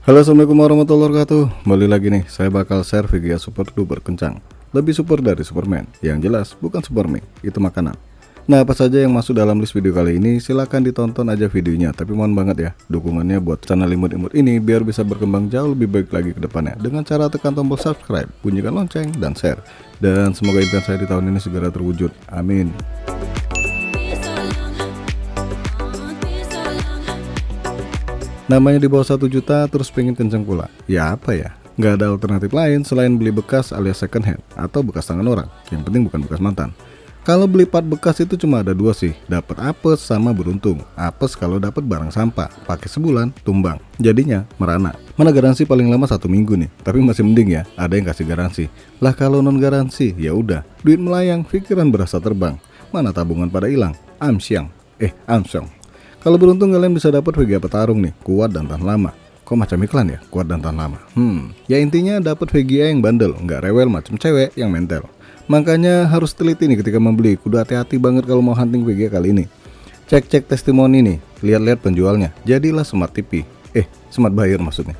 Halo, assalamualaikum warahmatullahi wabarakatuh. Kembali lagi nih, saya bakal share VGA super duper kencang. Lebih super dari Superman. Yang jelas bukan Superman, itu makanan. Nah, apa saja yang masuk dalam list video kali ini, silahkan ditonton aja videonya. Tapi mohon banget ya, dukungannya buat channel imut-imut ini biar bisa berkembang jauh lebih baik lagi ke depannya. Dengan cara tekan tombol subscribe, bunyikan lonceng, dan share. Dan semoga impian saya di tahun ini segera terwujud. Amin. Namanya di bawah 1 juta terus pengen kenceng pula. Ya apa ya? Nggak ada alternatif lain selain beli bekas alias second hand atau bekas tangan orang. Yang penting bukan bekas mantan. Kalau beli part bekas itu cuma ada dua sih, dapat apes sama beruntung. Apes kalau dapat barang sampah, pakai sebulan tumbang. Jadinya merana. Mana garansi paling lama 1 minggu nih, tapi masih mending ya, ada yang kasih garansi. Lah kalau non garansi, ya udah, duit melayang, pikiran berasa terbang. Mana tabungan pada hilang? Amsyang. Kalau beruntung kalian bisa dapat VGA petarung nih, kuat dan tahan lama. Kok macam iklan ya, kuat dan tahan lama? Ya intinya dapat VGA yang bandel, nggak rewel macam cewek yang mentel. Makanya harus teliti nih ketika membeli, kudu hati-hati banget kalau mau hunting VGA kali ini. Cek-cek testimoni nih, lihat-lihat penjualnya, jadilah smart TV. Smart buyer maksudnya.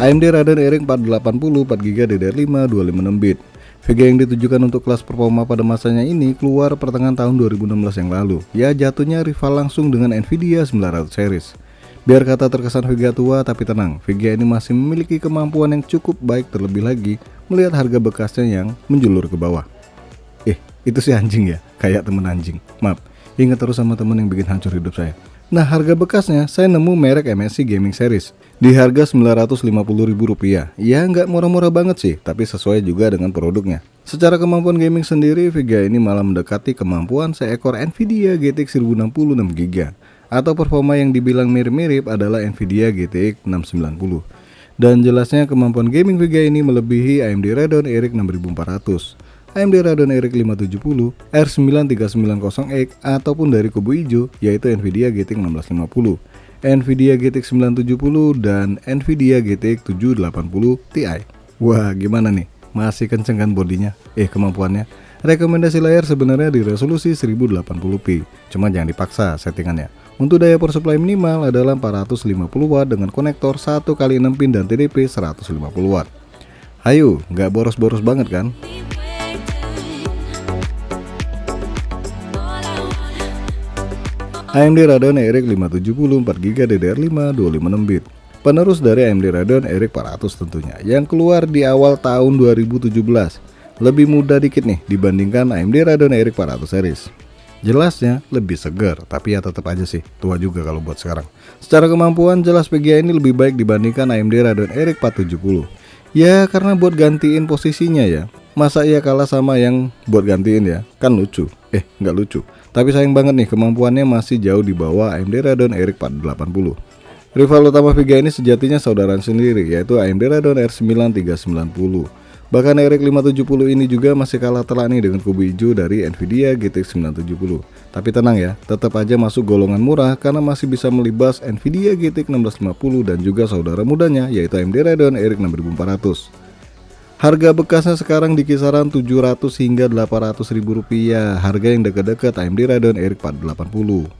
AMD Radeon RX 480 4GB DDR5 256 bit. VGA yang ditujukan untuk kelas performa pada masanya ini keluar pertengahan tahun 2016 yang lalu. Ya jatuhnya rival langsung dengan Nvidia 900 series. Biar kata terkesan VGA tua, tapi tenang, VGA ini masih memiliki kemampuan yang cukup baik, terlebih lagi melihat harga bekasnya yang menjulur ke bawah. Itu si anjing ya, kayak temen anjing. Maaf, ingat terus sama temen yang bikin hancur hidup saya. Nah, harga bekasnya saya nemu merek MSI Gaming Series di harga Rp950.000. Ya nggak murah-murah banget sih, tapi sesuai juga dengan produknya. Secara kemampuan gaming sendiri, VGA ini malah mendekati kemampuan seekor Nvidia GTX 1060 6GB. Atau performa yang dibilang mirip-mirip adalah Nvidia GTX 690. Dan jelasnya kemampuan gaming VGA ini melebihi AMD Radeon RX 6400. AMD Radeon RX 570, R9390X ataupun dari kubu hijau yaitu Nvidia GTX 1650, Nvidia GTX 970 dan Nvidia GTX 780 Ti. Wah, gimana nih? Masih kenceng kan bodinya? Kemampuannya. Rekomendasi layar sebenarnya di resolusi 1080p. Cuma jangan dipaksa settingannya. Untuk daya power supply minimal adalah 450W dengan konektor 1x6 pin dan TDP 150W. Ayo, nggak boros-boros banget kan? AMD Radeon RX 570 4GB DDR5 256 bit. Penerus dari AMD Radeon RX 400 tentunya, yang keluar di awal tahun 2017. Lebih mudah dikit nih dibandingkan AMD Radeon RX 400 series. Jelasnya lebih segar, tapi ya tetap aja sih tua juga kalau buat sekarang. Secara kemampuan jelas VGA ini lebih baik dibandingkan AMD Radeon RX 470. Ya karena buat gantiin posisinya ya. Masa ia kalah sama yang buat gantiin ya? Kan lucu. Nggak lucu. Tapi sayang banget nih, kemampuannya masih jauh di bawah AMD Radeon RX 480. Rival utama VGA ini sejatinya saudaraan sendiri, yaitu AMD Radeon R9 390. Bahkan RX 570 ini juga masih kalah telak nih dengan kubu hijau dari Nvidia GTX 970. Tapi tenang ya, tetap aja masuk golongan murah karena masih bisa melibas Nvidia GTX 1650 dan juga saudara mudanya yaitu AMD Radeon RX 6400. Harga bekasnya sekarang di kisaran 700 hingga 800 ribu rupiah. Harga yang dekat-dekat AMD Radeon RX 480.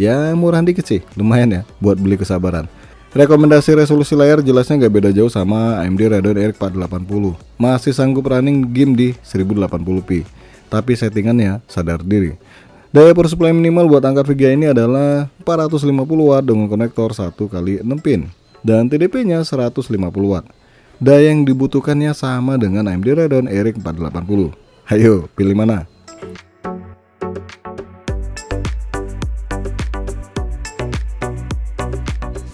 Ya murah dikit sih, lumayan ya buat beli kesabaran. Rekomendasi resolusi layar jelasnya nggak beda jauh sama AMD Radeon RX 480. Masih sanggup running game di 1080p. Tapi settingannya sadar diri. Daya power supply minimal buat angkat VGA ini adalah 450W dengan konektor 1x6 pin. Dan TDP-nya 150W. Daya yang dibutuhkannya sama dengan AMD Radeon RX 480. Ayo, pilih mana?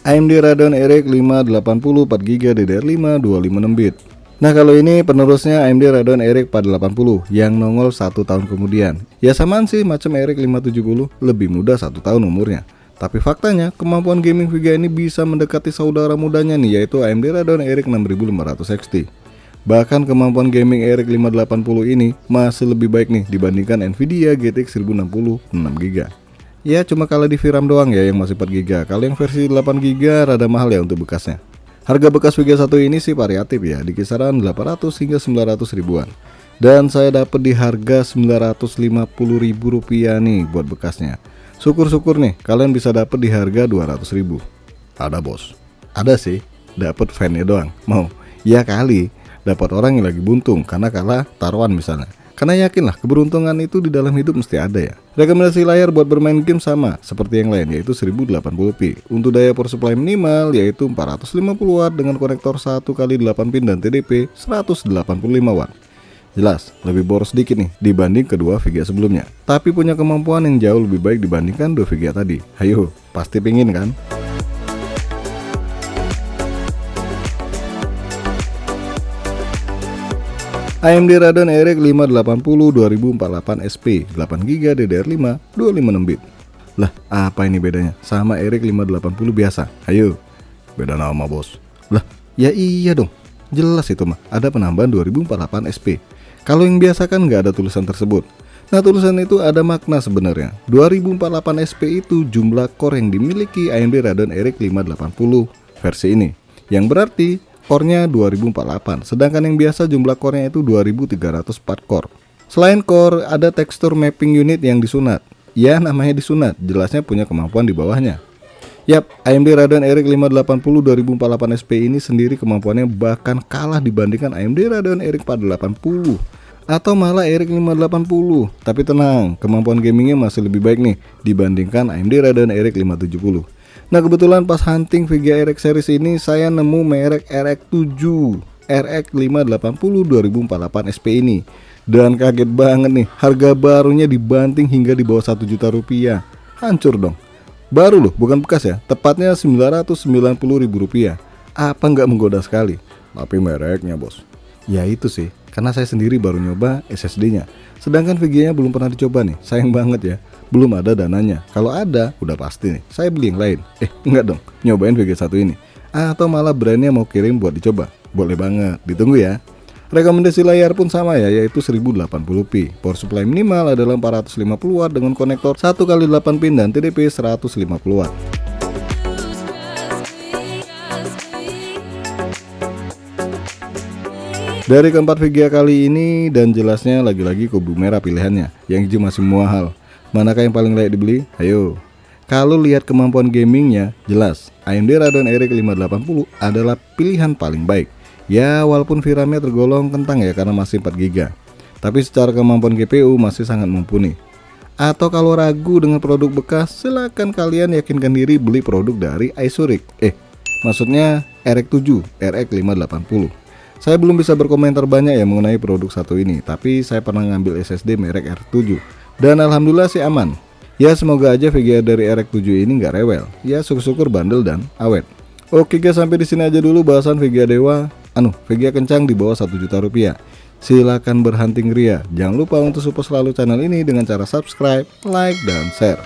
AMD Radeon RX 580 4GB DDR5 256 bit. Nah kalau ini penerusnya AMD Radeon RX 480 yang nongol 1 tahun kemudian. Ya samaan sih macam RX 570, lebih muda 1 tahun umurnya. Tapi faktanya, kemampuan gaming VGA ini bisa mendekati saudara mudanya nih, yaitu AMD Radeon RX 6500 XT. Bahkan kemampuan gaming RX 580 ini masih lebih baik nih dibandingkan Nvidia GTX 1060 6GB. Ya cuma kalah di VRAM doang ya yang masih 4GB. Kalau yang versi 8GB rada mahal ya untuk bekasnya. Harga bekas VGA 1 ini sih variatif ya, di kisaran 800 hingga 900 ribuan. Dan saya dapat di harga Rp950.000 nih buat bekasnya. Syukur-syukur nih kalian bisa dapet di harga 200.000. Ada bos, ada sih, dapet fan-nya doang. Mau? Ya kali, dapat orang yang lagi buntung karena kalah taruhan misalnya. Karena yakinlah keberuntungan itu di dalam hidup mesti ada ya. Rekomendasi layar buat bermain game sama seperti yang lain, yaitu 1080p. Untuk daya power supply minimal yaitu 450 watt dengan konektor 1x8 pin dan TDP 185 watt. Jelas lebih boros sedikit nih dibanding kedua VGA sebelumnya, tapi punya kemampuan yang jauh lebih baik dibandingkan dua VGA tadi. Ayo, pasti pingin kan? AMD Radeon RX 580 2048 SP 8GB DDR5 256 bit. Lah, apa ini bedanya sama RX 580 biasa? Ayo, beda nama bos. Lah, ya iya dong, jelas itu mah ada penambahan 2048 SP. Kalau yang biasa kan nggak ada tulisan tersebut. Nah, tulisan itu ada makna sebenarnya. 2048 SP itu jumlah core yang dimiliki AMD Radeon RX 580 versi ini, yang berarti core-nya 2048, sedangkan yang biasa jumlah core-nya itu 2304 core. Selain core, ada tekstur mapping unit yang disunat. Ya, namanya disunat, jelasnya punya kemampuan di bawahnya. Yap, AMD Radeon RX 580 2048 SP ini sendiri kemampuannya bahkan kalah dibandingkan AMD Radeon RX 480 atau malah RX 580. Tapi tenang, kemampuan gamingnya masih lebih baik nih dibandingkan AMD Radeon RX 570. Nah, kebetulan pas hunting VGA RX series ini saya nemu merek RX7 RX 580 2048 SP ini. Dan kaget banget nih, harga barunya dibanting hingga di bawah 1 juta rupiah. Hancur dong. Baru loh, bukan bekas ya. Tepatnya 990.000 rupiah. Apa nggak menggoda sekali? Tapi mereknya bos. Ya itu sih, karena saya sendiri baru nyoba SSD-nya. Sedangkan VGA-nya belum pernah dicoba nih. Sayang banget ya, belum ada dananya. Kalau ada, udah pasti nih saya beli yang lain. Enggak dong, nyobain VGA 1 ini. Atau malah brandnya mau kirim buat dicoba. Boleh banget, ditunggu ya. Rekomendasi layar pun sama ya, yaitu 1080p. Power supply minimal adalah 450 watt dengan konektor 1x8 pin dan TDP 150 watt. Dari keempat VGA kali ini, dan jelasnya lagi-lagi kubu merah pilihannya, yang hijau masih mahal. Manakah yang paling layak dibeli? Ayo. Kalau lihat kemampuan gamingnya, jelas AMD Radeon RX 580 adalah pilihan paling baik. Ya, walaupun VRAM-nya tergolong kentang ya karena masih 4GB, tapi secara kemampuan GPU masih sangat mumpuni. Atau kalau ragu dengan produk bekas, silakan kalian yakinkan diri beli produk dari Isuric. Maksudnya RX7 RX 580. Saya belum bisa berkomentar banyak ya mengenai produk satu ini, tapi saya pernah ngambil SSD merek R7 dan alhamdulillah sih aman. Ya, semoga aja VGA dari RX7 ini nggak rewel. Ya, syukur-syukur bandel dan awet. Oke guys, sampai di sini aja dulu bahasan VGA Dewa. VGA kencang di bawah 1 juta rupiah. Silakan berhunting ria. Jangan lupa untuk support selalu channel ini dengan cara subscribe, like, dan share.